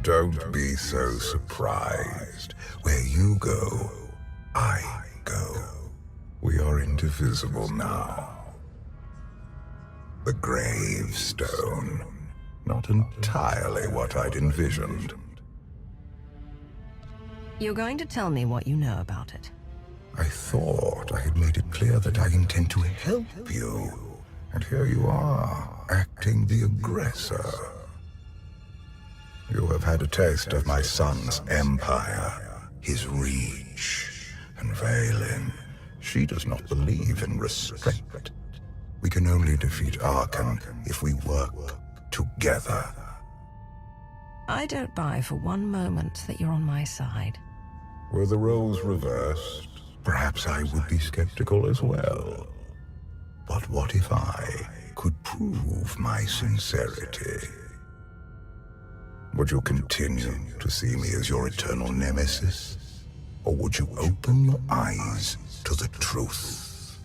Don't be so surprised. Where you go, I go. We are indivisible now. The Gravestone. Not entirely what I'd envisioned. You're going to tell me what you know about it. I thought I had made it clear that I intend to help you. And here you are, acting the aggressor. You have had a taste of my son's empire, his reach, and Vaylin. She does not believe in restraint. We can only defeat Arcann if we work together. I don't buy for one moment that you're on my side. Were the roles reversed, perhaps I would be skeptical as well. But what if I could prove my sincerity? Would you continue to see me as your eternal nemesis? Or would you open your eyes to the truth?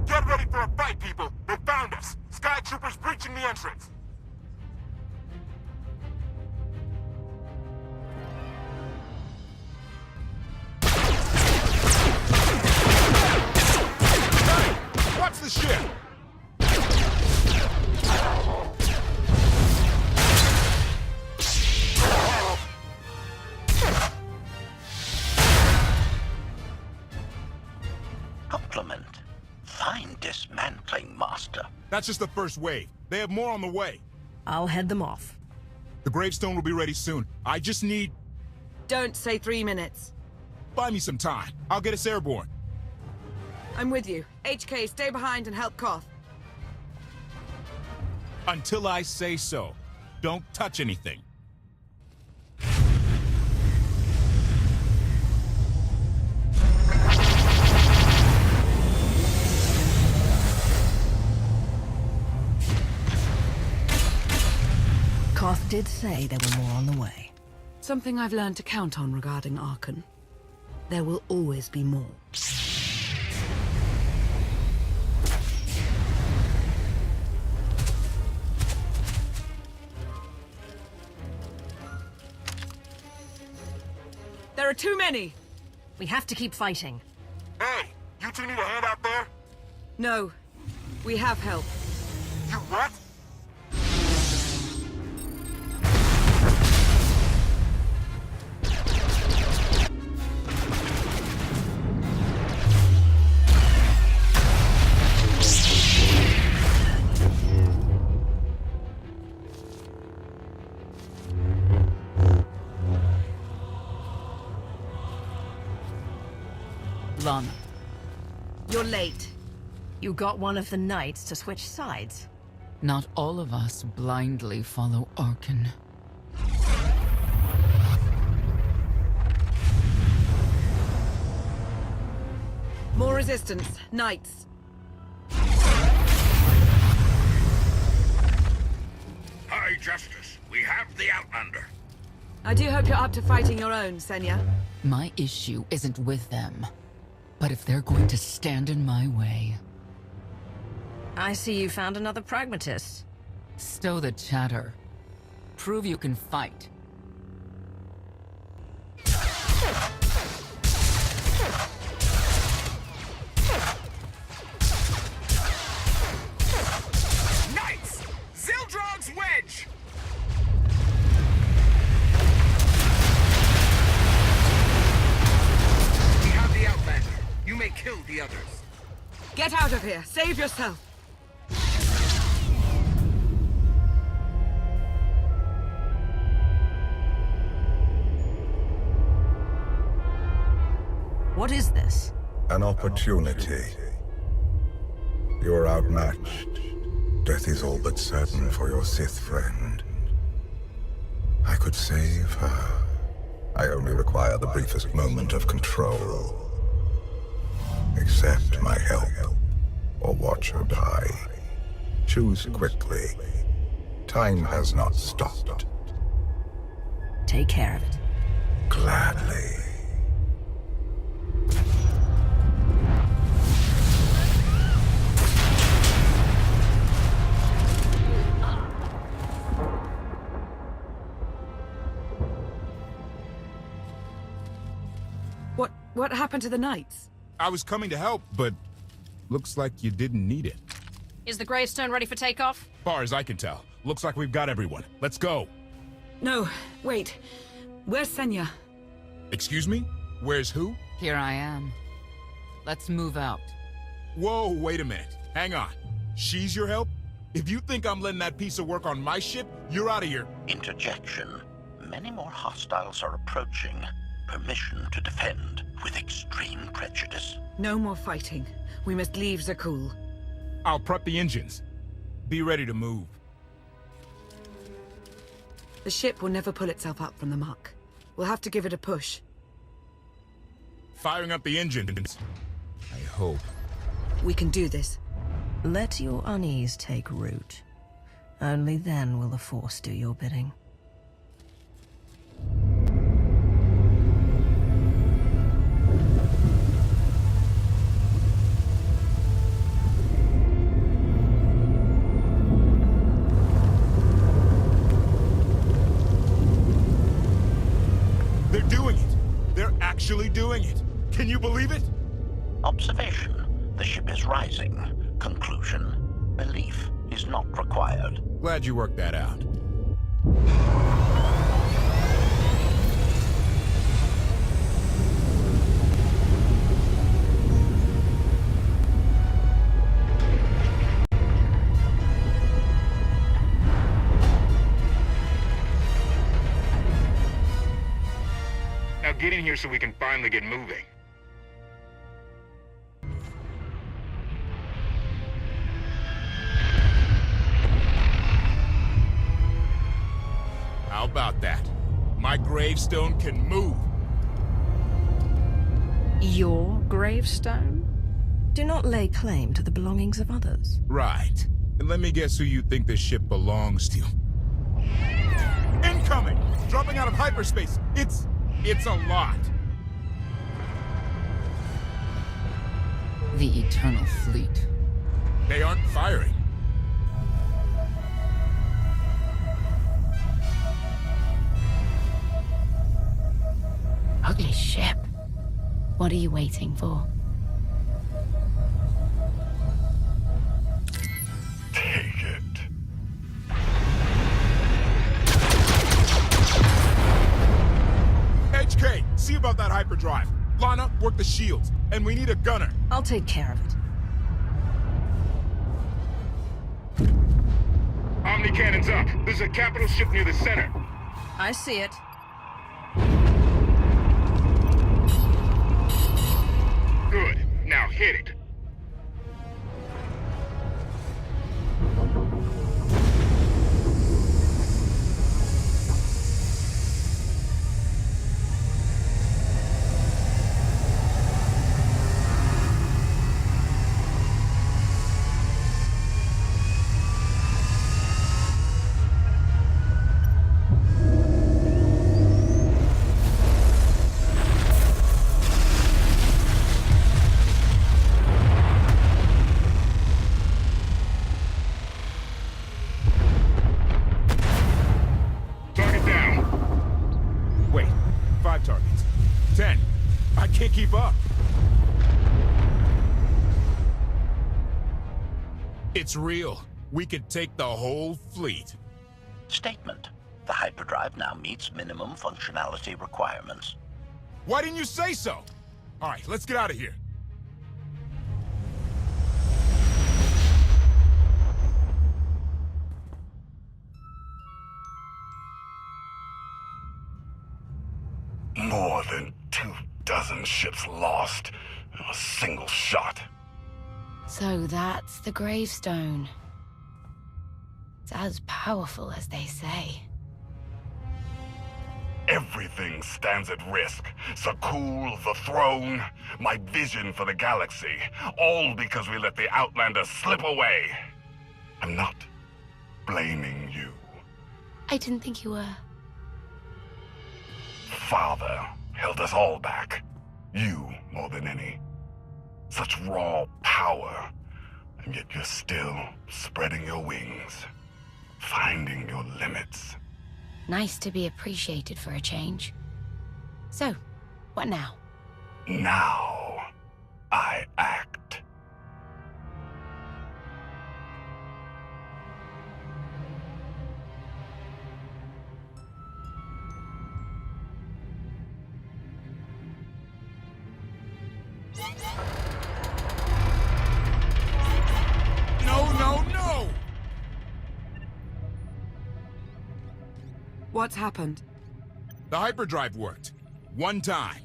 Get ready for a fight, people! They found us! Sky Troopers breaching the entrance! Hey! Watch the ship! Compliment. Fine dismantling, Master. That's just the first wave. They have more on the way. I'll head them off. The Gravestone will be ready soon. I just need... Don't say 3 minutes. Buy me some time. I'll get us airborne. I'm with you. HK, stay behind and help Koth. Until I say so. Don't touch anything. Koth did say there were more on the way. Something I've learned to count on regarding Arcann. There will always be more. There are too many! We have to keep fighting. Hey! You two need a hand out there? No. We have help. You what? Lana. You're late. You got one of the knights to switch sides. Not all of us blindly follow Arcann. More resistance. Knights. High Justice, we have the Outlander. I do hope you're up to fighting your own, Senya. My issue isn't with them. But if they're going to stand in my way... I see you found another pragmatist. Stow the chatter. Prove you can fight. Knights! Zildrog's wedge! We have the Outlander. You may kill the others. Get out of here. Save yourself. What is this? An opportunity. You are outmatched. Death is all but certain for your Sith friend. I could save her. I only require the briefest moment of control. Accept my help, or watch her die. Choose quickly. Time has not stopped. Take care of it. Gladly. What happened to the knights? I was coming to help, but looks like you didn't need it. Is the Gravestone ready for takeoff? Far as I can tell, looks like we've got everyone. Let's go. No, wait. Where's Senya? Excuse me? Where's who? Here I am. Let's move out. Whoa, wait a minute. Hang on. She's your help? If you think I'm letting that piece of work on my ship, you're out of here. Interjection. Many more hostiles are approaching. Permission to defend with extreme prejudice. No more fighting. We must leave Zakul. I'll prep the engines. Be ready to move. The ship will never pull itself up from the muck. We'll have to give it a push. Firing up the engines. I hope. We can do this. Let your unease take root. Only then will the Force do your bidding. They're doing it. They're actually doing it. Can you believe it? Observation. The ship is rising. Conclusion. Belief is not required. Glad you worked that out. Now get in here so we can finally get moving. How about that? My gravestone can move. Your Gravestone? Do not lay claim to the belongings of others. Right. And let me guess who you think this ship belongs to. Incoming! Dropping out of hyperspace. It's a lot. The Eternal Fleet. They aren't firing. Ugly ship. What are you waiting for? Take it. HK, see about that hyperdrive. Lana, work the shields. And we need a gunner. I'll take care of it. Omni cannons up. There's a capital ship near the center. I see it. Good. Now hit it. Targets. 10. I can't keep up. It's real. We could take the whole fleet. Statement. The hyperdrive now meets minimum functionality requirements. Why didn't you say so? All right, let's get out of here. More than 24 ships lost in a single shot. So that's the Gravestone. It's as powerful as they say. Everything stands at risk. Zakul, the throne, my vision for the galaxy. All because we let the Outlander slip away. I'm not blaming you. I didn't think you were. Father held us all back. You more than any. Such raw power, and yet you're still spreading your wings, finding your limits. Nice to be appreciated for a change. So, what now? Now, I act. No! What's happened? The hyperdrive worked. One time.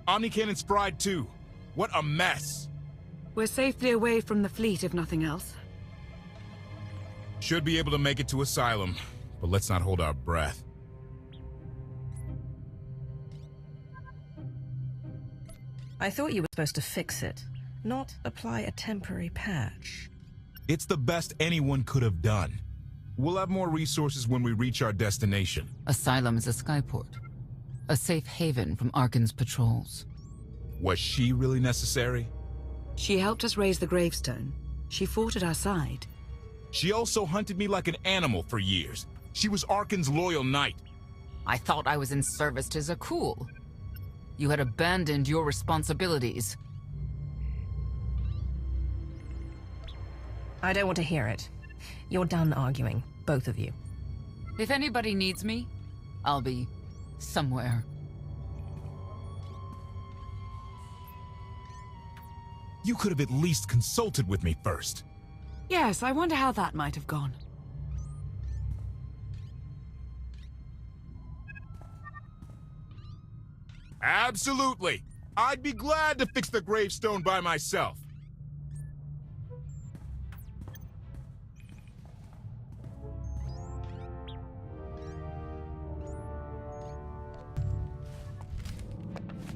Omnicannon's fried too. What a mess. We're safely away from the fleet, if nothing else. Should be able to make it to Asylum, but let's not hold our breath. I thought you were supposed to fix it, not apply a temporary patch. It's the best anyone could have done. We'll have more resources when we reach our destination. Asylum is a skyport. A safe haven from Arcann's patrols. Was she really necessary? She helped us raise the Gravestone. She fought at our side. She also hunted me like an animal for years. She was Arcann's loyal knight. I thought I was in service to Zakul. You had abandoned your responsibilities. I don't want to hear it. You're done arguing, both of you. If anybody needs me, I'll be somewhere. You could have at least consulted with me first. Yes, I wonder how that might have gone. Absolutely. I'd be glad to fix the gravestone by myself.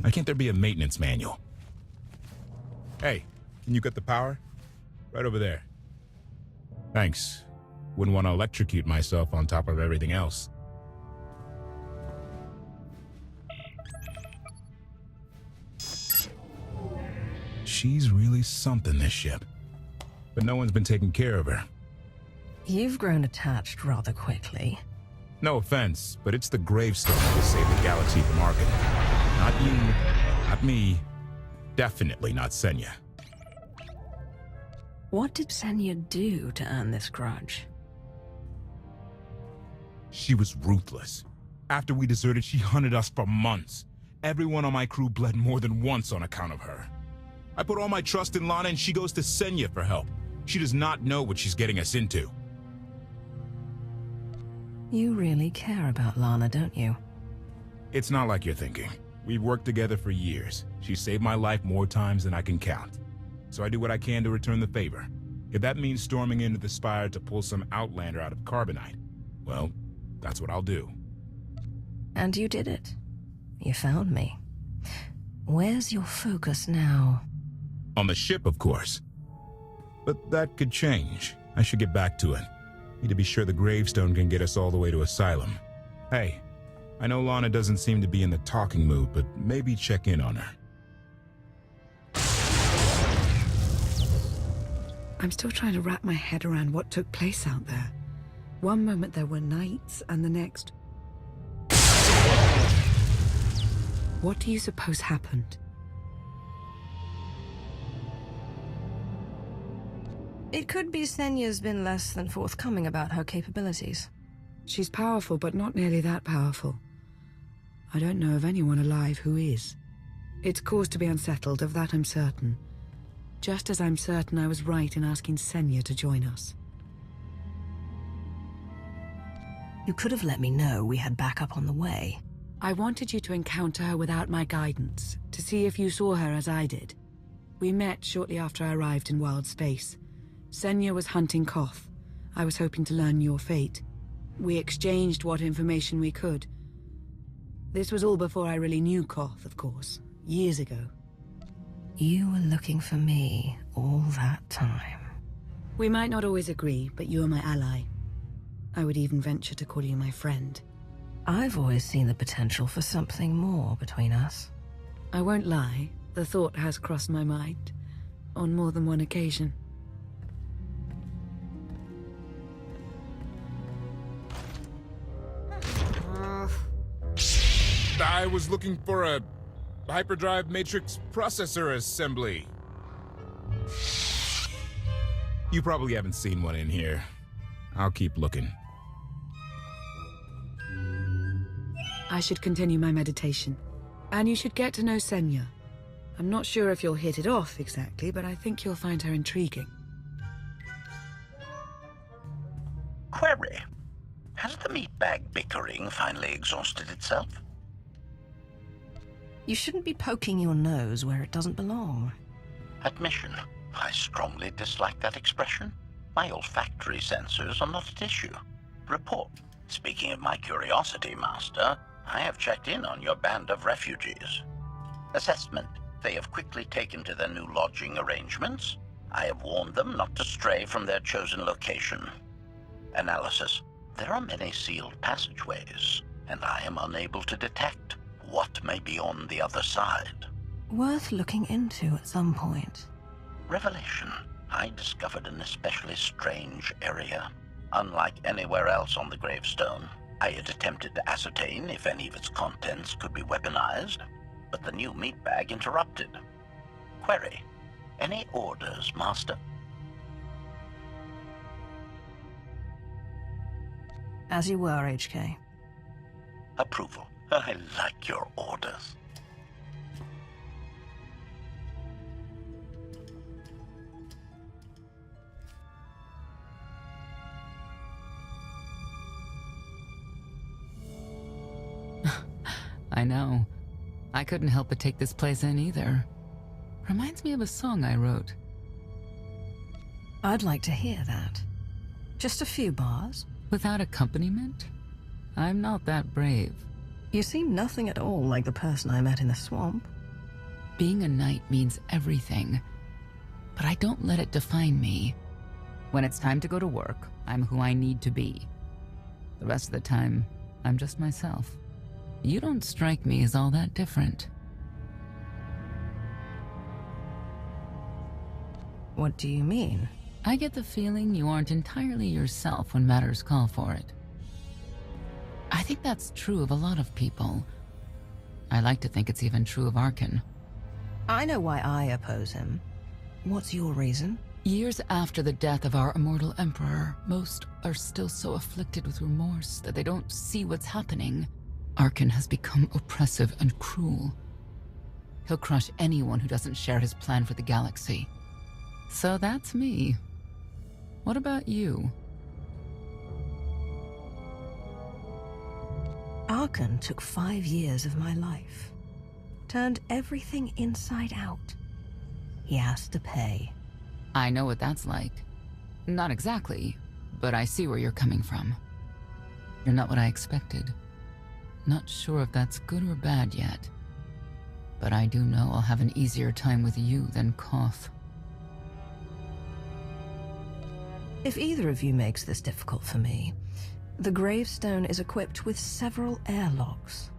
Why can't there be a maintenance manual? Hey, can you cut the power? Right over there. Thanks. Wouldn't want to electrocute myself on top of everything else. She's really something, this ship. But no one's been taking care of her. You've grown attached rather quickly. No offense, but it's the gravestone that will save the galaxy from Arcann. Not you, not me, definitely not Senya. What did Senya do to earn this grudge? She was ruthless. After we deserted, she hunted us for months. Everyone on my crew bled more than once on account of her. I put all my trust in Lana and she goes to Senya for help. She does not know what she's getting us into. You really care about Lana, don't you? It's not like you're thinking. We've worked together for years. She saved my life more times than I can count. So I do what I can to return the favor. If that means storming into the Spire to pull some Outlander out of Carbonite, well, that's what I'll do. And you did it. You found me. Where's your focus now? On the ship, of course. But that could change. I should get back to it. Need to be sure the gravestone can get us all the way to Asylum. Hey, I know Lana doesn't seem to be in the talking mood, but maybe check in on her. I'm still trying to wrap my head around what took place out there. One moment there were knights, and the next... What do you suppose happened? It could be Senya's been less than forthcoming about her capabilities. She's powerful, but not nearly that powerful. I don't know of anyone alive who is. It's cause to be unsettled, of that I'm certain. Just as I'm certain I was right in asking Senya to join us. You could have let me know we had backup on the way. I wanted you to encounter her without my guidance, to see if you saw her as I did. We met shortly after I arrived in wild space. Senya was hunting Koth. I was hoping to learn your fate. We exchanged what information we could. This was all before I really knew Koth, of course, years ago. You were looking for me all that time. We might not always agree, but you are my ally. I would even venture to call you my friend. I've always seen the potential for something more between us. I won't lie, the thought has crossed my mind on more than one occasion. I was looking for a hyperdrive matrix processor assembly. You probably haven't seen one in here. I'll keep looking. I should continue my meditation. And you should get to know Senya. I'm not sure if you'll hit it off exactly, but I think you'll find her intriguing. Query. Has the meatbag bickering finally exhausted itself? You shouldn't be poking your nose where it doesn't belong. Admission. I strongly dislike that expression. My olfactory sensors are not at issue. Report. Speaking of my curiosity, Master, I have checked in on your band of refugees. Assessment. They have quickly taken to their new lodging arrangements. I have warned them not to stray from their chosen location. Analysis. There are many sealed passageways, and I am unable to detect what may be on the other side. Worth looking into at some point. Revelation. I discovered an especially strange area. Unlike anywhere else on the Gravestone, I had attempted to ascertain if any of its contents could be weaponized, but the new meatbag interrupted. Query. Any orders, Master? As you were, HK. Approval. I like your orders. I know. I couldn't help but take this place in either. Reminds me of a song I wrote. I'd like to hear that. Just a few bars? Without accompaniment? I'm not that brave. You seem nothing at all like the person I met in the swamp. Being a knight means everything, but I don't let it define me. When it's time to go to work, I'm who I need to be. The rest of the time, I'm just myself. You don't strike me as all that different. What do you mean? I get the feeling you aren't entirely yourself when matters call for it. I think that's true of a lot of people. I like to think it's even true of Arcann. I know why I oppose him. What's your reason? Years after the death of our immortal emperor, most are still so afflicted with remorse that they don't see what's happening. Arcann has become oppressive and cruel. He'll crush anyone who doesn't share his plan for the galaxy. So that's me. What about you? Arcann took 5 years of my life. Turned everything inside out. He asked to pay. I know what that's like. Not exactly, but I see where you're coming from. You're not what I expected. Not sure if that's good or bad yet. But I do know I'll have an easier time with you than Koth. If either of you makes this difficult for me, the Gravestone is equipped with several airlocks.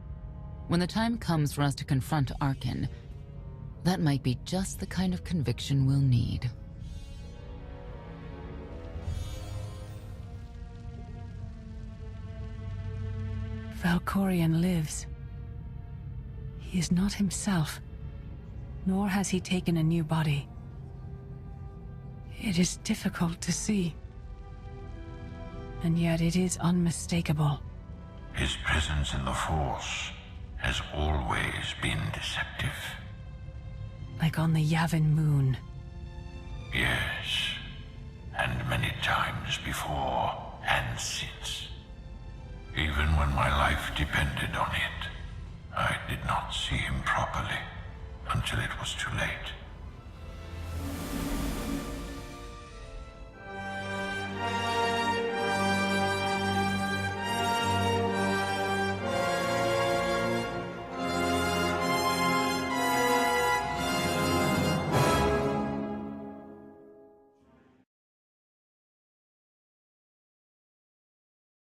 When the time comes for us to confront Arcann, that might be just the kind of conviction we'll need. Valkorian lives. He is not himself, nor has he taken a new body. It is difficult to see, and yet it is unmistakable. His presence in the Force has always been deceptive. Like on the Yavin moon. Yes, and many times before and since. Even when my life depended on it, I did not see him properly until it was too late.